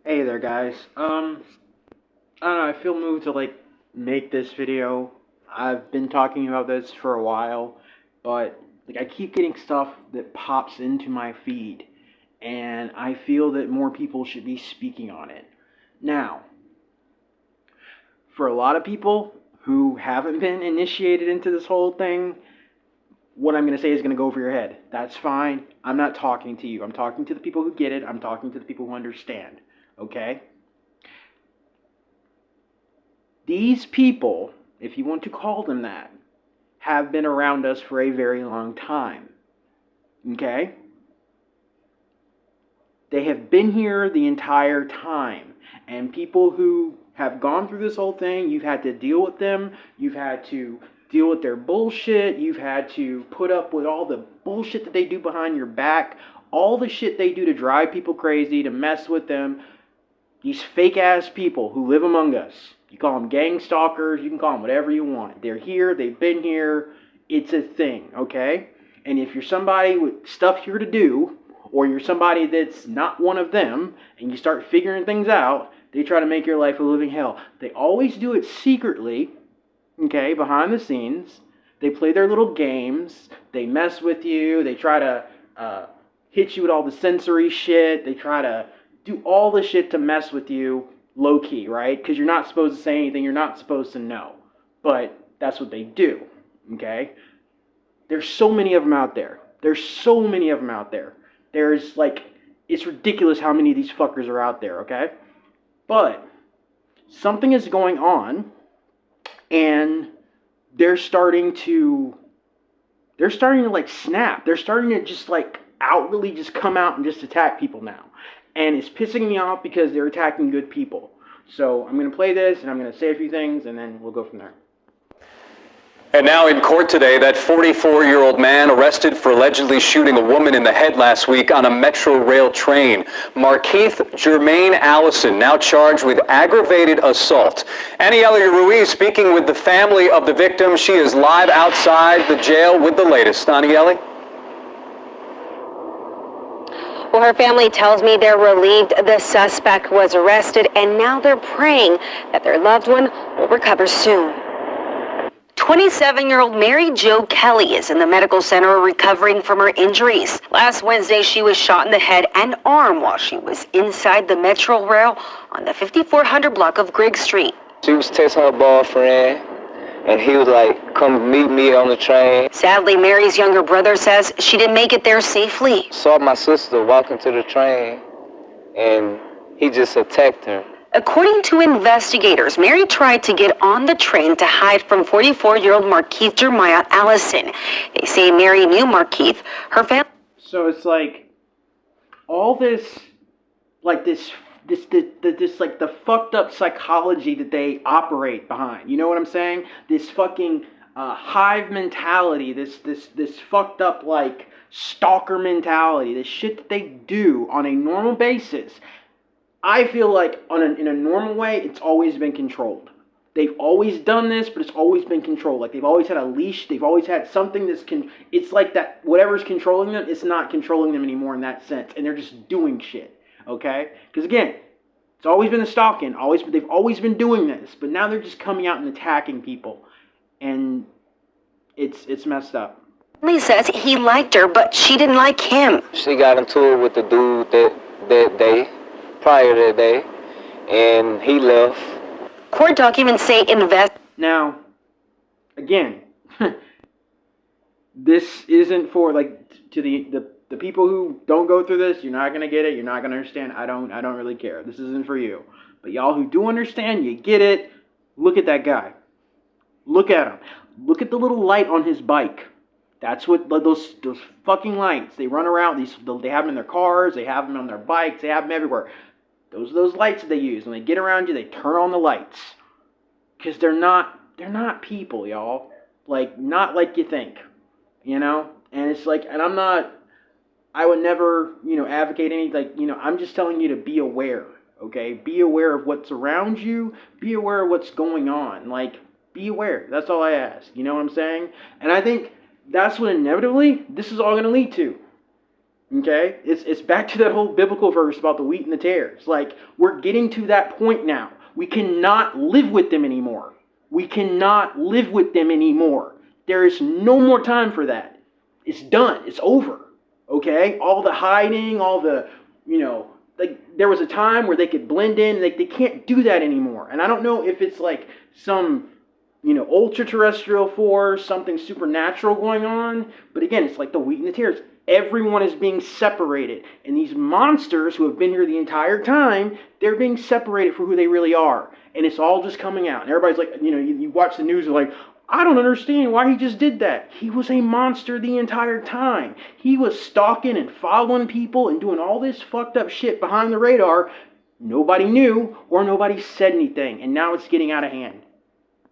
Hey there, guys. I don't know. I feel moved to make this video. I've been talking about this for a while, but I keep getting stuff that pops into my feed, and I feel that more people should be speaking on it. Now, for a lot of people who haven't been initiated into this whole thing, what I'm going to say is going to go over your head. That's fine. I'm not talking to you. I'm talking to the people who get it. I'm talking to the people who understand. Okay? These people, if you want to call them that, have been around us for a very long time. Okay? They have been here the entire time. And people who have gone through this whole thing, you've had to deal with them. You've had to deal with their bullshit. You've had to put up with all the bullshit that they do behind your back. All the shit they do to drive people crazy, to mess with them. These fake-ass people who live among us. You call them gang stalkers. You can call them whatever you want. They're here. They've been here. It's a thing, okay? And if you're somebody with stuff here to do, or you're somebody that's not one of them, and you start figuring things out, they try to make your life a living hell. They always do it secretly, okay, behind the scenes. They play their little games. They mess with you. They try to hit you with all the sensory shit. They try to do all the shit to mess with you low-key, right? Because you're not supposed to say anything. You're not supposed to know. But that's what they do, okay? There's so many of them out there. There's so many of them out there. There's, it's ridiculous how many of these fuckers are out there, okay? But something is going on, and they're starting to snap. They're starting to just outwardly just come out and just attack people now. And it's pissing me off because they're attacking good people. So I'm going to play this, and I'm going to say a few things, and then we'll go from there. And now in court today, that 44-year-old man arrested for allegedly shooting a woman in the head last week on a Metro Rail train. Markeith Jermaine Allison, now charged with aggravated assault. Aniela Ruiz speaking with the family of the victim. She is live outside the jail with the latest. Aniela? Well, her family tells me they're relieved the suspect was arrested, and now they're praying that their loved one will recover soon. 27-year-old Mary Jo Kelly is in the medical center recovering from her injuries. Last Wednesday, she was shot in the head and arm while she was inside the Metro Rail on the 5400 block of Grigg Street. She was texting her boyfriend, and he was like, come meet me on the train. Sadly, Mary's younger brother says she didn't make it there safely. Saw my sister walking to the train, and he just attacked her. According to investigators, Mary tried to get on the train to hide from 44-year-old Markeith Jeremiah Allison. They say Mary knew Markeith. Her family. So it's all this, the fucked up psychology that they operate behind. You know what I'm saying? This fucking hive mentality. This fucked up stalker mentality. This shit that they do on a normal basis. I feel like in a normal way, it's always been controlled. They've always done this, but it's always been controlled. They've always had a leash. They've always had something it's like that whatever's controlling them, it's not controlling them anymore in that sense. And they're just doing shit, okay? Because again, it's always been the stalking. They've always been doing this. But now they're just coming out and attacking people. And it's messed up. He says he liked her, but she didn't like him. She got into it with the dude that day. Prior to that day, and he left. Court documents say Now, again, this isn't for to the people who don't go through this. You're not gonna get it. You're not gonna understand. I don't really care. This isn't for you. But y'all who do understand, you get it. Look at that guy. Look at him. Look at the little light on his bike. That's what those fucking lights. They run around. They have them in their cars. They have them on their bikes. They have them everywhere. Those are those lights that they use. When they get around you, they turn on the lights. Because they're not people, y'all. Not like you think. You know? And it's and I would never, advocate anything. I'm just telling you to be aware. Okay? Be aware of what's around you. Be aware of what's going on. Be aware. That's all I ask. You know what I'm saying? And I think that's what inevitably this is all going to lead to. Okay? It's back to that whole biblical verse about the wheat and the tares. Like, we're getting to that point now. We cannot live with them anymore. We cannot live with them anymore. There is no more time for that. It's done. It's over. Okay? All the hiding, all the, like, there was a time where they could blend in. Like, they can't do that anymore. And I don't know if it's like some, ultra terrestrial force, something supernatural going on. But again, it's like the wheat and the tares. Everyone is being separated. And these monsters who have been here the entire time, they're being separated for who they really are. And it's all just coming out. And everybody's like, you watch the news, they're like, I don't understand why he just did that. He was a monster the entire time. He was stalking and following people and doing all this fucked up shit behind the radar. Nobody knew or nobody said anything. And now it's getting out of hand.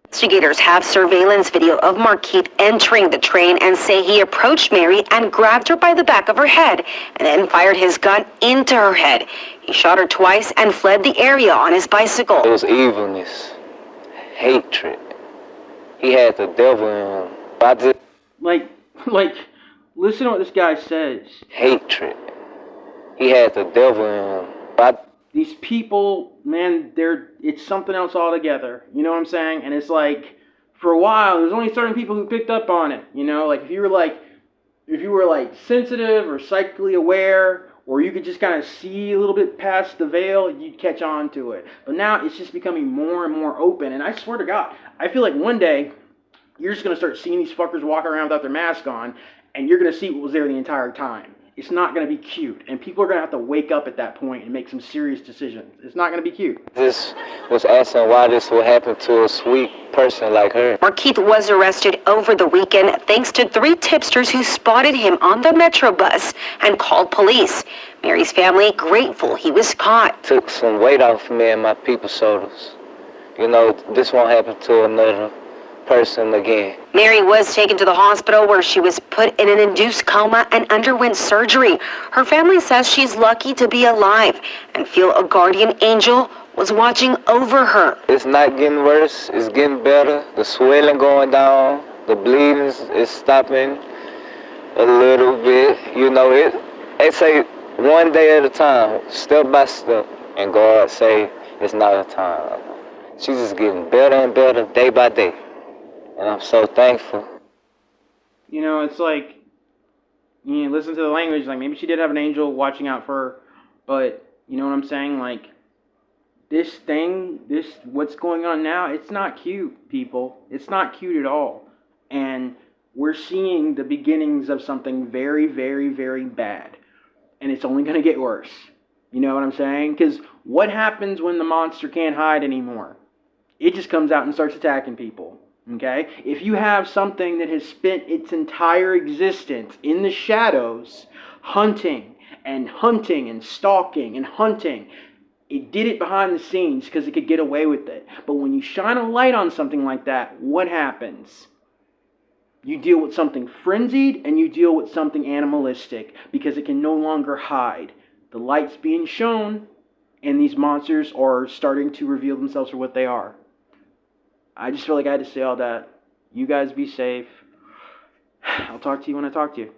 Investigators have surveillance video of Markeith entering the train and say he approached Mary and grabbed her by the back of her head and then fired his gun into her head. He shot her twice and fled the area on his bicycle. It was evilness, hatred. He had the devil in him. I just Like, listen to what this guy says. hatred. He had the devil in him. These people, man, it's something else altogether. You know what I'm saying? And it's like, for a while, there's only certain people who picked up on it. Like if you were sensitive or psychically aware, or you could just kind of see a little bit past the veil, you'd catch on to it. But now it's just becoming more and more open. And I swear to God, I feel like one day you're just going to start seeing these fuckers walking around without their mask on, and you're going to see what was there the entire time. It's not going to be cute. And people are going to have to wake up at that point and make some serious decisions. It's not going to be cute. This was asking why this would happen to a sweet person like her. Markeith was arrested over the weekend thanks to 3 tipsters who spotted him on the Metro bus and called police. Mary's family grateful he was caught. Took some weight off me and my people's shoulders. This won't happen to another person again. Mary was taken to the hospital where she was put in an induced coma and underwent surgery. Her family says she's lucky to be alive and feel a guardian angel was watching over her. It's not getting worse, it's getting better. The swelling going down, the bleeding is stopping a little bit. They say one day at a time, step by step, and God say it's not a time. She's just getting better and better day by day. And I'm so thankful. It's like, listen to the language. Like, maybe she did have an angel watching out for her. But, you know what I'm saying? Like, what's going on now, it's not cute, people. It's not cute at all. And we're seeing the beginnings of something very, very, very bad. And it's only going to get worse. You know what I'm saying? Because what happens when the monster can't hide anymore? It just comes out and starts attacking people. Okay? If you have something that has spent its entire existence in the shadows, hunting and stalking and hunting, it did it behind the scenes because it could get away with it. But when you shine a light on something like that, what happens? You deal with something frenzied and you deal with something animalistic because it can no longer hide. The light's being shown and these monsters are starting to reveal themselves for what they are. I just feel like I had to say all that. You guys be safe. I'll talk to you when I talk to you.